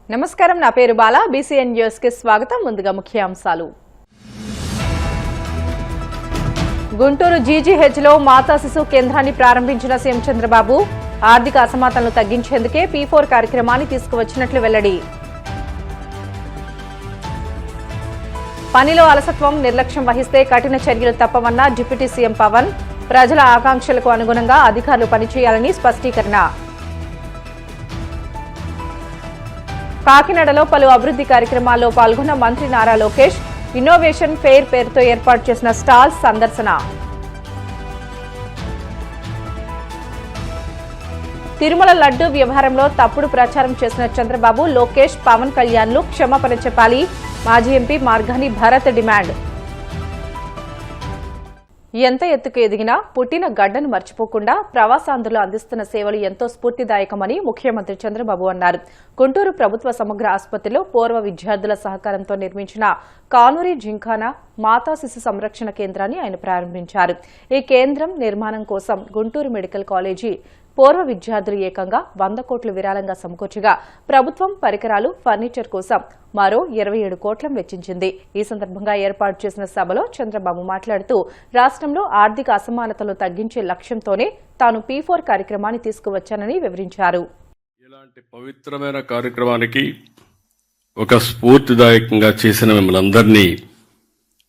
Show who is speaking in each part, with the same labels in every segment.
Speaker 1: నమస్కారం, నా పేరు బాల. బీసీఎన్ న్యూస్ కి స్వాగతం. ముందుగా ముఖ్యాంశాలు. గుంటూరు జీజీహెచ్ లో మాతా శిశు కేంద్రాన్ని ప్రారంభించిన సీఎం చంద్రబాబు ఆర్థిక అసమానతలను తగ్గించేందుకే P4 కార్యక్రమాన్ని తీసుకువచ్చినట్లు వెల్లడి. పనిలో అలసత్వం, నిర్లక్ష్యం వహిస్తే కఠిన చర్యలు తప్పవన్న డిప్యూటీ సీఎం పవన్. ప్రజల ఆకాంక్షలకు అనుగుణంగా అధికారులు పనిచేయాలని స్పష్టీకరణ. కాకినాడలో పలు అభివృద్ధి కార్యక్రమాల్లో పాల్గొన్న మంత్రి నారా లోకేష్. ఇన్నోవేషన్ ఫెయిర్ పేరుతో ఏర్పాటు చేసిన స్టాల్స్ సందర్శన. తిరుమల లడ్డూ వ్యవహారంలో తప్పుడు ప్రచారం చేసిన చంద్రబాబు, లోకేష్, పవన్ కళ్యాణ్లు క్షమాపణ చెప్పాలి. మాజీ ఎంపీ మార్గాని భరత్ డిమాండ్. ఎంత ఎత్తుకు ఎదిగినా పుట్టిన గడ్డను మర్చిపోకుండా ప్రవాసాంధ్రులు అందిస్తున్న సేవలు ఎంతో స్ఫూర్తిదాయకమని ముఖ్యమంత్రి చంద్రబాబు అన్నారు. గుంటూరు ప్రభుత్వ సమగ్ర ఆసుపత్రిలో పూర్వ విద్యార్థుల సహకారంతో నిర్మించిన కానూరి జింఖానా మాతా శిశు సంరక్షణ కేంద్రాన్ని ఆయన ప్రారంభించారు. ఈ కేంద్రం నిర్మాణం కోసం గుంటూరు మెడికల్ కాలేజీ పూర్వ విద్యార్థులు ఏకంగా 100 కోట్లు విరాళంగా సమకూర్చగా ప్రభుత్వం పరికరాలు, ఫర్నిచర్ కోసం మరో 27 కోట్లను వెచ్చించింది. ఈ సందర్భంగా ఏర్పాటు చేసిన సభలో చంద్రబాబు మాట్లాడుతూ రాష్ట్రంలో ఆర్థిక అసమానతలు తగ్గించే లక్ష్యంతోనే తాను P4 కార్యక్రమాన్ని తీసుకువచ్చానని వివరించారు.
Speaker 2: ఇలాంటి పవిత్రమైన కార్యక్రమానికి ఒక స్ఫూర్తిదాయకంగా చేసిన మిమ్మల్ని అందరినీ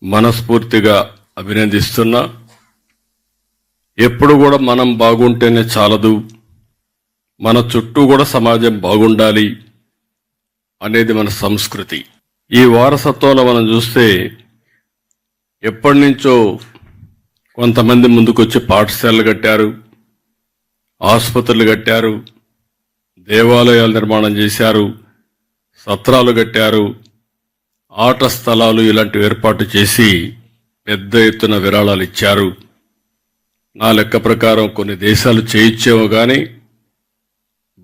Speaker 2: మనస్ఫూర్తిగా అభినందిస్తున్నా. ఎప్పుడు కూడా మనం బాగుంటేనే చాలదు, మన చుట్టూ కూడా సమాజం బాగుండాలి అనేది మన సంస్కృతి. ఈ వారసత్వంలో మనం చూస్తే ఎప్పటి నుంచో కొంతమంది ముందుకొచ్చి పాఠశాలలు కట్టారు, ఆసుపత్రులు కట్టారు, దేవాలయాలు నిర్మాణం చేశారు, సత్రాలు కట్టారు, ఆట స్థలాలు ఇలాంటివి ఏర్పాటు చేసి పెద్ద ఎత్తున విరాళాలు ఇచ్చారు. నా లెక్క ప్రకారం కొన్ని దేశాలు చేయించేమో గాని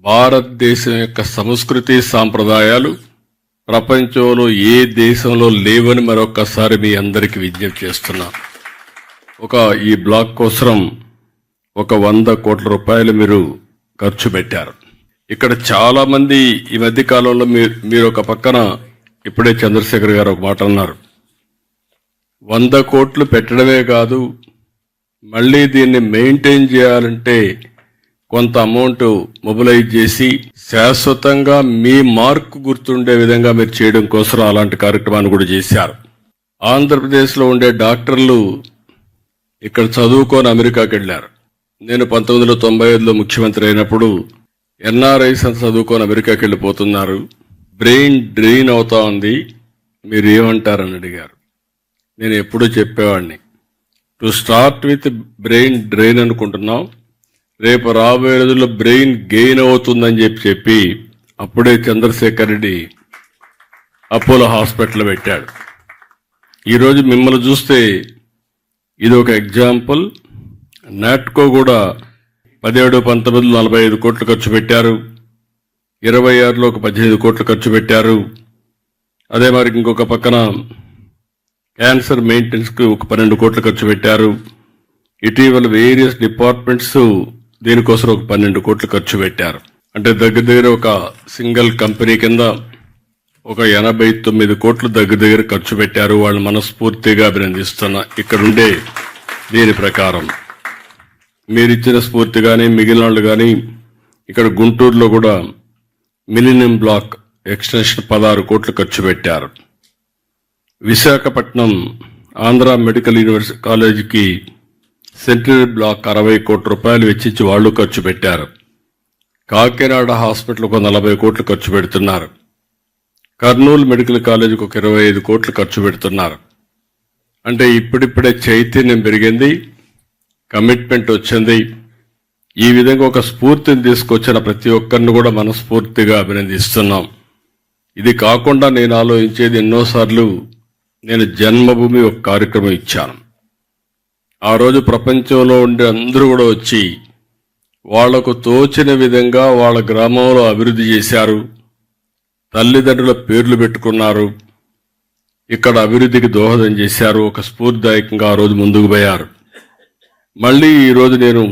Speaker 2: భారతదేశం యొక్క సంస్కృతి సాంప్రదాయాలు ప్రపంచంలో ఏ దేశంలో లేవని మరొక్కసారి మీ అందరికీ విజ్ఞప్తి చేస్తున్నా. ఈ బ్లాక్ కోసం 100 కోట్ల రూపాయలు మీరు ఖర్చు పెట్టారు. ఇక్కడ చాలా మంది ఈ మధ్య కాలంలో మీరు ఒక పక్కన ఇప్పుడే చంద్రశేఖర్ గారు ఒక మాట అన్నారు, 100 కోట్లు పెట్టడమే కాదు, మళ్ళీ దీన్ని మెయింటైన్ చేయాలంటే కొంత అమౌంట్ మొబిలైజ్ చేసి శాశ్వతంగా మీ మార్కు గుర్తుండే విధంగా మీరు చేయడం కోసం అలాంటి కార్యక్రమాన్ని కూడా చేశారు. ఆంధ్రప్రదేశ్లో ఉండే డాక్టర్లు ఇక్కడ చదువుకొని అమెరికాకి వెళ్లారు. నేను 1995లో ముఖ్యమంత్రి అయినప్పుడు NRIs చదువుకొని అమెరికాకి వెళ్ళిపోతున్నారు, బ్రెయిన్ డ్రెయిన్ అవుతా ఉంది, మీరు ఏమంటారని అడిగారు. నేను ఎప్పుడూ చెప్పేవాడిని, to start with brain drain అనుకుంటున్నాం, రేపు రాబోయే రోజుల్లో బ్రెయిన్ గెయిన్ అవుతుందని చెప్పి అప్పుడే చంద్రశేఖర్ రెడ్డి అపోలో హాస్పిటల్ పెట్టాడు. ఈరోజు మిమ్మల్ని చూస్తే ఇది ఒక ఎగ్జాంపుల్. నాట్కో కూడా 17-19 45 కోట్లు ఖర్చు పెట్టారు, 26లో ఒక 15 కోట్లు ఖర్చు పెట్టారు. అదే మరి ఇంకొక పక్కన క్యాన్సర్ మెయింటెనెన్స్ కు ఒక 12 కోట్లు ఖర్చు పెట్టారు. ఇటీవల వేరియస్ డిపార్ట్మెంట్స్ దీనికోసం ఒక 12 కోట్లు ఖర్చు పెట్టారు. అంటే దగ్గర ఒక సింగిల్ కంపెనీ కింద ఒక 89 కోట్లు దగ్గర ఖర్చు పెట్టారు. వాళ్ళు మనస్ఫూర్తిగా అభినందిస్తున్నా. ఇక్కడుండే దీని ప్రకారం మీరిచ్చిన స్ఫూర్తి కానీ మిగిలిన వాళ్ళు కానీ ఇక్కడ గుంటూరులో కూడా మిలీనియం బ్లాక్ ఎక్స్టెన్షన్ 16 కోట్లు ఖర్చు పెట్టారు. విశాఖపట్నం ఆంధ్ర మెడికల్ యూనివర్సిటీ కాలేజీకి సెంట్రల్ బ్లాక్ 60 కోట్ల రూపాయలు వెచ్చించి వాళ్ళు ఖర్చు పెట్టారు. కాకినాడ హాస్పిటల్కు 40 కోట్లు ఖర్చు పెడుతున్నారు. కర్నూలు మెడికల్ కాలేజీకి ఒక 25 కోట్లు ఖర్చు పెడుతున్నారు. అంటే ఇప్పుడిప్పుడే చైతన్యం పెరిగింది, కమిట్మెంట్ వచ్చింది. ఈ విధంగా ఒక స్ఫూర్తిని తీసుకొచ్చిన ప్రతి ఒక్కరిని కూడా మనస్ఫూర్తిగా అభినందిస్తున్నాం. ఇది కాకుండా నేను ఆలోచించేది, ఎన్నోసార్లు నేను జన్మభూమి ఒక కార్యక్రమం ఇచ్చాను. ఆ రోజు ప్రపంచంలో ఉండే అందరూ కూడా వచ్చి వాళ్లకు తోచిన విధంగా వాళ్ళ గ్రామంలో అభివృద్ధి చేశారు, తల్లిదండ్రుల పేర్లు పెట్టుకున్నారు, ఇక్కడ అభివృద్ధికి దోహదం చేశారు. ఒక స్ఫూర్తిదాయకంగా ఆ రోజు ముందుకు పోయారు. మళ్ళీ ఈరోజు నేను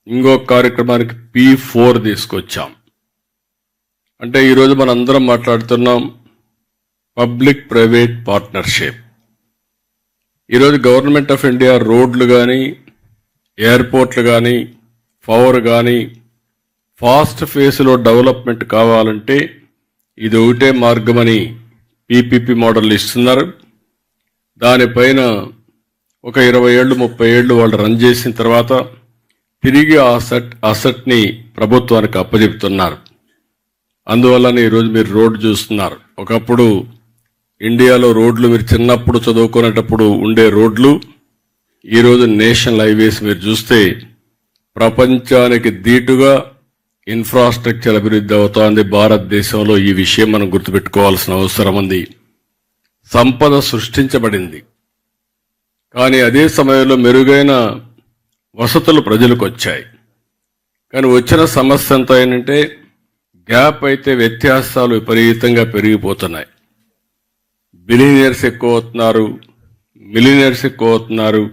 Speaker 2: ఇంకొక కార్యక్రమానికి P4 తీసుకొచ్చాం. అంటే ఈరోజు మనందరం మాట్లాడుతున్నాం పబ్లిక్ ప్రైవేట్ పార్ట్నర్షిప్. ఈరోజు గవర్నమెంట్ ఆఫ్ ఇండియా రోడ్లు కానీ, ఎయిర్పోర్ట్లు కానీ, పవర్ కానీ ఫాస్ట్ ఫేస్లో డెవలప్మెంట్ కావాలంటే ఇది ఒకటే మార్గమని పీపీపీ మోడల్ ఇస్తున్నారు. దానిపైన ఒక 20 ఏళ్ళు 30 ఏళ్ళు వాళ్ళు రన్ చేసిన తర్వాత తిరిగి అసెట్ని ప్రభుత్వానికి అప్పచెప్తున్నారు. అందువల్లనే ఈరోజు మీరు రోడ్డు చూస్తున్నారు. ఒకప్పుడు ఇండియాలో రోడ్లు మీరు చిన్నప్పుడు చదువుకునేటప్పుడు ఉండే రోడ్లు ఈరోజు నేషనల్ హైవేస్ మీరు చూస్తే ప్రపంచానికి ధీటుగా ఇన్ఫ్రాస్ట్రక్చర్ అభివృద్ధి అవుతోంది భారతదేశంలో. ఈ విషయం మనం గుర్తుపెట్టుకోవాల్సిన అవసరం ఉంది. సంపద సృష్టించబడింది, కానీ అదే సమయంలో మెరుగైన వసతులు ప్రజలకు వచ్చాయి. కానీ వచ్చిన సమస్య ఎంత ఏంటంటే గ్యాప్ అయితే వ్యత్యాసాలు విపరీతంగా పెరిగిపోతున్నాయి. బిలియనీర్స్ ఎక్కువ అవుతున్నారు, మిలియనీర్స్ ఎక్కువ అవుతున్నారు.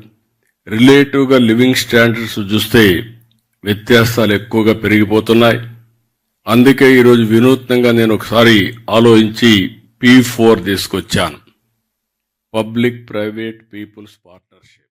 Speaker 2: రిలేటివ్గా లివింగ్ స్టాండర్డ్స్ చూస్తే వ్యత్యాసాలు ఎక్కువగా పెరిగిపోతున్నాయి. అందుకే ఈరోజు వినూత్నంగా నేను ఒకసారి ఆలోచించి P4 తీసుకొచ్చాను, పబ్లిక్ ప్రైవేట్ పీపుల్స్ పార్ట్నర్షిప్.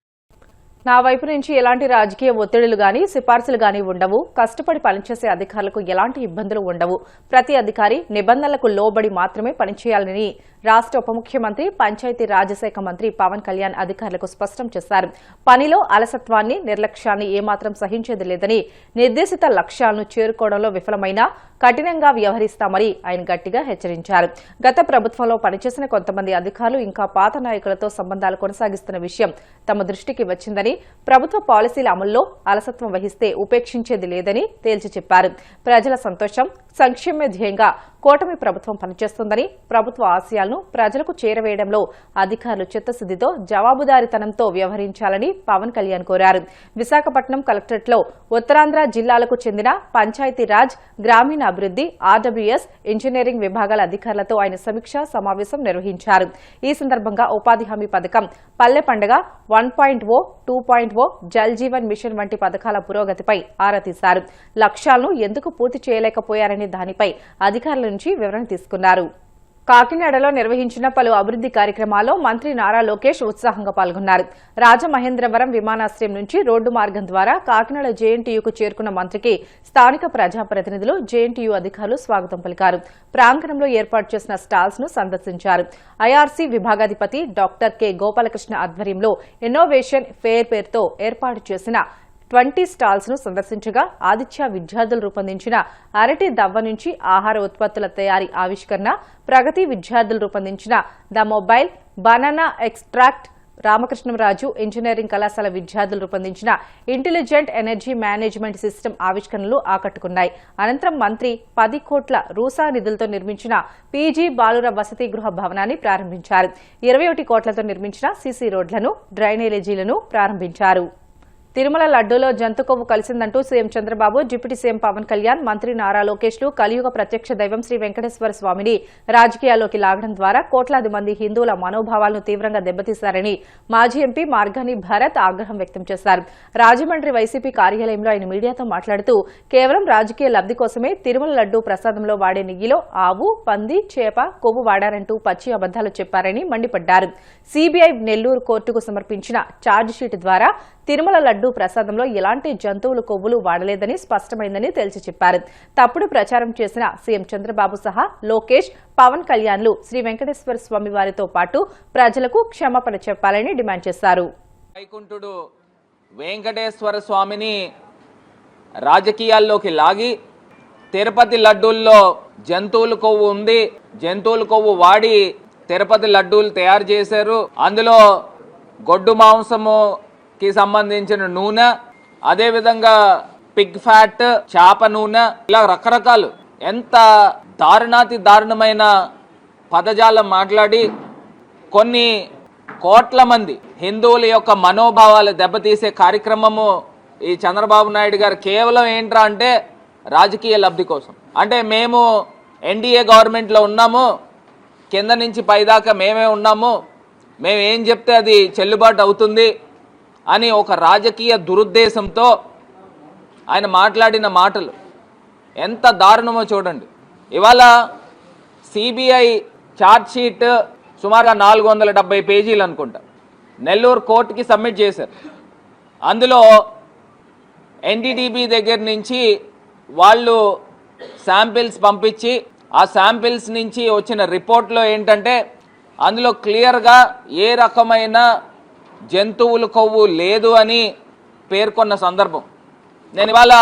Speaker 1: నా వైపు నుంచి ఎలాంటి రాజకీయ ఒత్తిడులు గాని సిఫార్సులు గాని ఉండవు. కష్టపడి పనిచేసే అధికారులకు ఎలాంటి ఇబ్బందులు ఉండవు. ప్రతి అధికారి నిబంధనలకు లోబడి మాత్రమే పనిచేయాలని రాష్ట్ర ఉప ముఖ్యమంత్రి పంచాయతీ రాజ్ శాఖ మంత్రి పవన్ కళ్యాణ్ అధికారులకు స్పష్టం చేశారు. పనిలో అలసత్వాన్ని, నిర్లక్ష్యాన్ని ఏమాత్రం సహించేది లేదని, నిర్దేశిత లక్ష్యాలను చేరుకోవడంలో విఫలమైనా కఠినంగా వ్యవహరిస్తామని ఆయన గట్టిగా హెచ్చరించారు. గత ప్రభుత్వంలో పనిచేసిన కొంతమంది అధికారులు ఇంకా పాత నాయకులతో సంబంధాలు కొనసాగిస్తున్న విషయం తమ దృష్టికి వచ్చిందని, ప్రభుత్వ పాలసీల అమల్లో అలసత్వం వహిస్తే ఉపేక్షించేది లేదని తేల్చి చెప్పారు. ప్రజల సంతోషం, సంక్షేమ ధ్యేయంగా కూటమి ప్రభుత్వం పనిచేస్తుందని, ప్రభుత్వ ఆశయాలను ప్రజలకు చేరవేయడంలో అధికారులు చిత్తశుద్దితో, జవాబుదారీతనంతో వ్యవహరించాలని పవన్ కళ్యాణ్ కోరారు. విశాఖపట్నం కలెక్టరేట్లో ఉత్తరాంధ్ర జిల్లాలకు చెందిన పంచాయతీరాజ్, గ్రామీణాభివృద్ది, ఆర్డబ్ల్యూఎస్, ఇంజనీరింగ్ విభాగాల అధికారులతో ఆయన సమీక్షా సమావేశం నిర్వహించారు. ఈ సందర్భంగా ఉపాధి హామీ పథకం, పల్లె పండుగ 1.0, 2.0, జల్ జీవన్ మిషన్ వంటి పథకాల పురోగతిపై ఆరా తీశారు. లక్ష్యాలను ఎందుకు పూర్తి చేయలేకపోయారనే దానిపై అధికారుల నుంచి వివరణ తీసుకున్నారు. కాకినాడలో నిర్వహించిన పలు అభివృద్ది కార్యక్రమాల్లో మంత్రి నారా లోకేష్ ఉత్సాహంగా పాల్గొన్నారు. రాజమహేంద్రవరం విమానాశ్రయం నుంచి రోడ్డు మార్గం ద్వారా కాకినాడ జేఎన్టీయూకు చేరుకున్న మంత్రికి స్థానిక ప్రజాప్రతినిధులు, జేఎన్టీయూ అధికారులు స్వాగతం పలికారు. ప్రాంగణంలో ఏర్పాటు చేసిన స్టాల్స్ ను సందర్శించారు. ఐఆర్సీ విభాగాధిపతి డాక్టర్ కె గోపాలకృష్ణ ఆధ్వర్యంలో ఇన్నోవేషన్ ఫెయిర్ పేరుతో ఏర్పాటు చేసిన 20 స్టాల్స్ ను సందర్శించగా ఆదిత్య విద్యార్థులు రూపొందించిన అరటి దవ్వ నుంచి ఆహార ఉత్పత్తుల తయారీ ఆవిష్కరణ, ప్రగతి విద్యార్థులు రూపొందించిన the mobile banana extract, Ramakrishna Raju engineering కళాశాల విద్యార్థులు రూపొందించిన ఇంటెలిజెంట్ ఎనర్జీ మేనేజ్మెంట్ సిస్టమ్ ఆవిష్కరణలు ఆకట్టుకున్నాయి. అనంతరం మంత్రి 10 కోట్ల రూసా నిధులతో నిర్మించిన పీజీ బాలుర వసతి గృహ భవనాన్ని ప్రారంభించారు. 21 కోట్లతో నిర్మించిన సీసీ రోడ్లను, డ్రైనేజీలను ప్రారంభించారు. తిరుమల లడ్డూలో జంతు కొవ్వు కలిసిందంటూ CM Chandrababu, deputy CM Pawan Kalyan, మంత్రి నారా లోకేష్లు కలియుగ ప్రత్యక్ష దైవం శ్రీ వెంకటేశ్వర స్వామిని రాజకీయాల్లోకి లాగడం ద్వారా కోట్లాది మంది హిందువుల మనోభావాలను తీవ్రంగా దెబ్బతీశారని మాజీ ఎంపీ మార్గాని భరత్ ఆగ్రహం వ్యక్తం చేశారు. రాజమండ్రి వైసీపీ కార్యాలయంలో ఆయన మీడియాతో మాట్లాడుతూ కేవలం రాజకీయ లబ్ది కోసమే తిరుమల లడ్డూ ప్రసాదంలో వాడే నెయ్యిలో ఆవు, పంది, చేప కొవ్వు వాడారంటూ పచ్చి అబద్దాలు చెప్పారని మండిపడ్డారు. సీబీఐ నెల్లూరు కోర్టుకు సమర్పించిన ఛార్జిషీట్ ద్వారా తిరుమల లడ్డూ ప్రసాదంలో ఎలాంటి జంతువుల కొవ్వులు వాడలేదని స్పష్టమైందని తేల్చి చెప్పారు. తప్పుడు ప్రచారం చేసిన సీఎం చంద్రబాబు సహా లోకేష్, పవన్ కళ్యాణ్లు శ్రీ వెంకటేశ్వర స్వామి వారితో పాటు ప్రజలకు క్షమాపణ చెప్పాలని డిమాండ్ చేశారు.
Speaker 3: వైకుంఠుడు వెంకటేశ్వర స్వామిని రాజకీయాల్లోకి లాగి తిరుపతి లడ్డూల్లో జంతువుల కొవ్వు ఉంది, జంతువుల కొవ్వు వాడి తిరుపతి లడ్డూలు తయారు చేశారు. అందులో గొడ్డు మాంసముకి సంబంధించిన నూనె, అదేవిధంగా పిగ్ ఫ్యాట్, చేప నూనె, ఇలా రకరకాలు ఎంత దారుణాతి దారుణమైన పదజాలం మాట్లాడి కొన్ని కోట్ల మంది హిందువుల యొక్క మనోభావాలు దెబ్బతీసే కార్యక్రమము ఈ చంద్రబాబు నాయుడు గారు కేవలం ఏంట్రా అంటే రాజకీయ లబ్ధి కోసం. అంటే మేము ఎన్డీఏ గవర్నమెంట్లో ఉన్నాము, కింద నుంచి పైదాకా మేమే ఉన్నాము, మేము ఏం చెప్తే అది చెల్లుబాటు అవుతుంది అని ఒక రాజకీయ దురుద్దేశంతో ఆయన మాట్లాడిన మాటలు ఎంత దారుణమో చూడండి. ఇవాళ సిబిఐ ఛార్జ్ షీట్ సుమారుగా 470 పేజీలు అనుకుంటా నెల్లూరు కోర్టుకి సబ్మిట్ చేశారు. అందులో ఎన్డీటీబీ దగ్గర నుంచి వాళ్ళు శాంపిల్స్ పంపించి ఆ శాంపిల్స్ నుంచి వచ్చిన రిపోర్ట్లో ఏంటంటే అందులో క్లియర్గా ఏ రకమైన జంతువుల కొవ్వు లేదు అని పేర్కొన్న సందర్భం. నేను ఇవాళ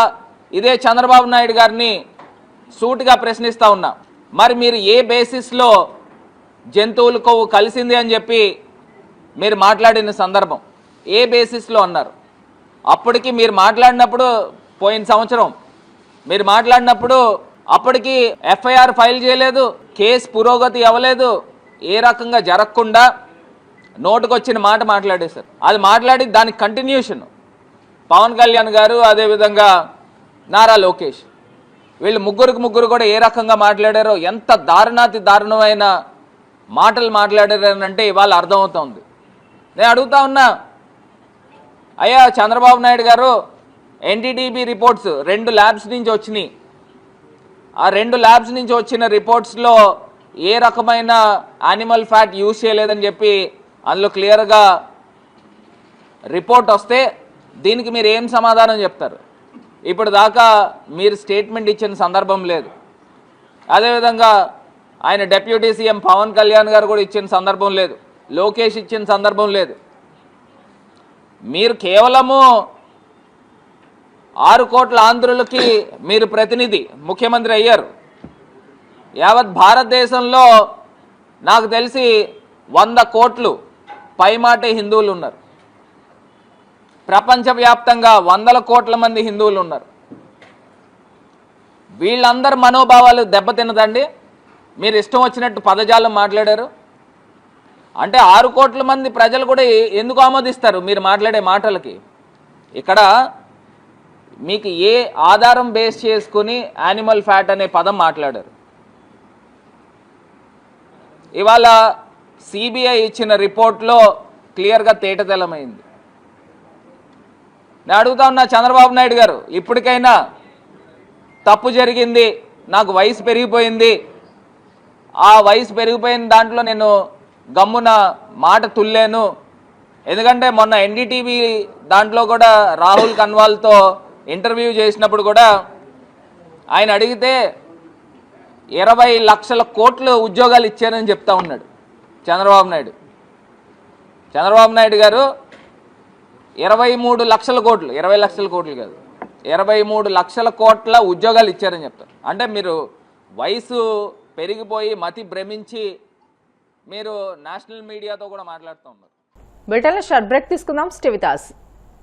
Speaker 3: ఇదే చంద్రబాబు నాయుడు గారిని సూటిగా ప్రశ్నిస్తూ ఉన్నా, మరి మీరు ఏ బేసిస్లో జంతువుల కొవ్వు కలిసింది అని చెప్పి మీరు మాట్లాడిన సందర్భం ఏ బేసిస్లో అన్నారు? అప్పటికి మీరు మాట్లాడినప్పుడు పోయిన సంవత్సరం మీరు మాట్లాడినప్పుడు అప్పటికి ఎఫ్ఐఆర్ ఫైల్ చేయలేదు, కేసు పురోగతి అవ్వలేదు, ఏ రకంగా జరగకుండా నోటుకొచ్చిన మాట మాట్లాడేశారు. అది మాట్లాడి దానికి కంటిన్యూషన్ పవన్ కళ్యాణ్ గారు, అదేవిధంగా నారా లోకేష్, వీళ్ళు ముగ్గురు కూడా ఏ రకంగా మాట్లాడారో, ఎంత దారుణాతి దారుణమైన మాటలు మాట్లాడారంటే ఇవాళ అర్థమవుతోంది. నేను అడుగుతా ఉన్నా, అయ్యా చంద్రబాబు నాయుడు గారు, ఎన్డీటీబీ రిపోర్ట్స్ 2 ల్యాబ్స్ నుంచి వచ్చినాయి. ఆ 2 ల్యాబ్స్ నుంచి వచ్చిన రిపోర్ట్స్లో ఏ రకమైన యానిమల్ ఫ్యాట్ యూజ్ చేయలేదని చెప్పి అందులో క్లియర్గా రిపోర్ట్ వస్తే దీనికి మీరు ఏం సమాధానం చెప్తారు? ఇప్పుడు దాకా మీరు స్టేట్మెంట్ ఇచ్చిన సందర్భం లేదు. అదేవిధంగా ఆయన డిప్యూటీ సీఎం పవన్ కళ్యాణ్ గారు కూడా ఇచ్చిన సందర్భం లేదు, లోకేష్ ఇచ్చిన సందర్భం లేదు. మీరు కేవలము 6 కోట్ల ఆంధ్రులకి మీరు ప్రతినిధి, ముఖ్యమంత్రి అయ్యారు. యావత్ భారతదేశంలో నాకు తెలిసి 100 కోట్లు పైమాటే హిందువులు ఉన్నారు. ప్రపంచవ్యాప్తంగా 100 కోట్ల మంది హిందువులు ఉన్నారు. వీళ్ళందరి మనోభావాలు దెబ్బతిన్నదండి మీరు ఇష్టం వచ్చినట్టు పదజాలం మాట్లాడారు అంటే? 6 కోట్ల మంది ప్రజలు కూడా ఎందుకు ఆమోదిస్తారు మీరు మాట్లాడే మాటలకి? ఇక్కడ మీకు ఏ ఆధారం బేస్ చేసుకుని యానిమల్ ఫ్యాట్ అనే పదం మాట్లాడారు? ఇవాళ సిబిఐ ఇచ్చిన రిపోర్ట్లో క్లియర్గా తేటతెల్లమైంది. నేను అడుగుతా ఉన్నా చంద్రబాబు నాయుడు గారు, ఇప్పటికైనా తప్పు జరిగింది, నాకు వయసు పెరిగిపోయింది, ఆ వయసు పెరిగిపోయిన దాంట్లో నేను గమ్మున మాట తుల్లేను. ఎందుకంటే మొన్న ఎన్డీటీవీ దాంట్లో కూడా రాహుల్ కన్వాల్తో ఇంటర్వ్యూ చేసినప్పుడు కూడా ఆయన అడిగితే 20 లక్షల కోట్లు ఉద్యోగాలు ఇచ్చారని చెప్తా ఉన్నాడు చంద్రబాబు నాయుడు. చంద్రబాబు నాయుడు గారు 23 లక్షల కోట్లు, 20 లక్షల కోట్లు కాదు, 23 లక్షల కోట్ల ఉద్యోగాలు ఇచ్చారని చెప్తారు. అంటే మీరు వయసు పెరిగిపోయి మతి భ్రమించి మీరు నేషనల్ మీడియాతో కూడా మాట్లాడుతూ ఉన్నారు.
Speaker 1: బ్రిటన్లో షార్ట్ బ్రేక్ తీసుకుందాం. Stay with us.